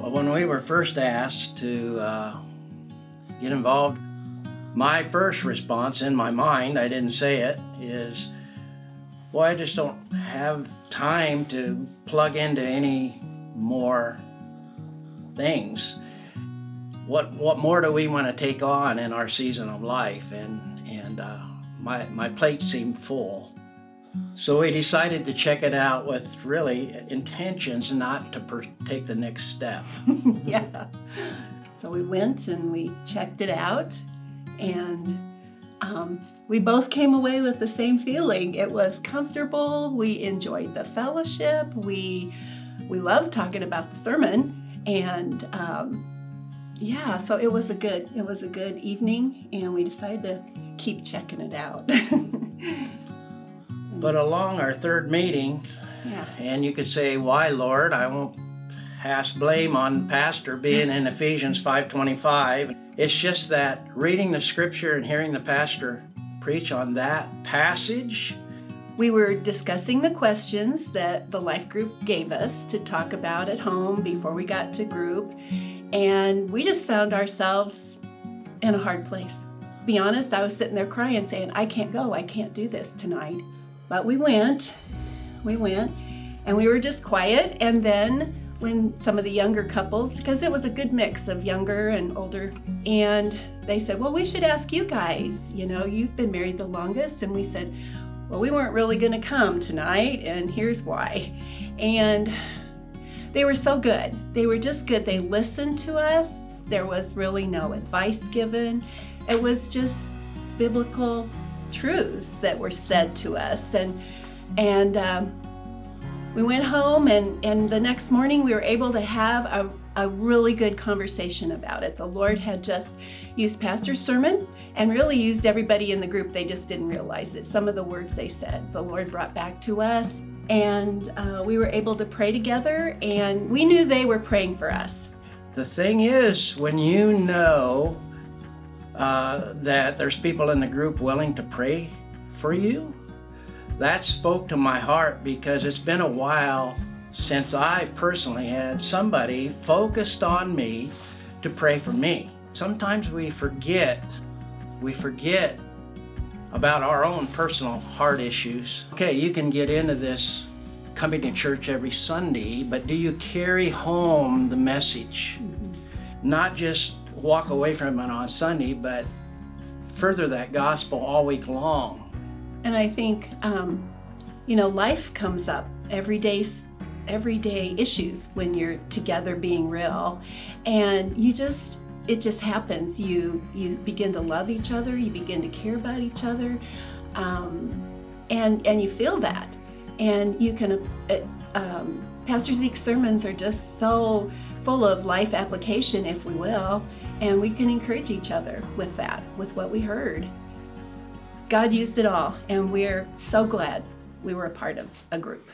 Well, when we were first asked to get involved, my first response in my mind, I didn't say it, is, boy, I just don't have time to plug into any more things. What more do we want to take on in our season of life? And my plate seemed full. So we decided to check it out with really intentions not to take the next step. Yeah. So we went and we checked it out, and we both came away with the same feeling. It was comfortable. We enjoyed the fellowship. We loved talking about the sermon, and yeah, so it was a good evening, and we decided to keep checking it out. But along our third meeting, yeah. And you could say, why, Lord? I won't pass blame on pastor being in Ephesians 5:25. It's just that reading the scripture and hearing the pastor preach on that passage. We were discussing the questions that the life group gave us to talk about at home before we got to group, and we just found ourselves in a hard place. To be honest, I was sitting there crying saying, I can't go, I can't do this tonight. But we went, and we were just quiet. And then when some of the younger couples, because it was a good mix of younger and older, and they said, well, we should ask you guys, you've been married the longest. And we said, well, we weren't really going to come tonight, and here's why. And they were so good. They were just good. They listened to us. There was really no advice given. It was just biblical truths that were said to us, and we went home, and the next morning we were able to have a really good conversation about it. The Lord had just used Pastor's sermon and really used everybody in the group. They just didn't realize it. Some of the words they said, the Lord brought back to us, and we were able to pray together, and we knew they were praying for us. The thing is, when you know that there's people in the group willing to pray for you, that spoke to my heart, because it's been a while since I personally had somebody focused on me to pray for me. Sometimes we forget about our own personal heart issues. Okay, you can get into this coming to church every Sunday, but do you carry home the message? Mm-hmm. Not just walk away from it on Sunday, but further that gospel all week long. And I think, life comes up, everyday issues when you're together being real, and it just happens. You begin to love each other, you begin to care about each other, and you feel that, and you can. Pastor Zeke's sermons are just so full of life application, if we will, and we can encourage each other with that, with what we heard. God used it all, and we're so glad we were a part of a group.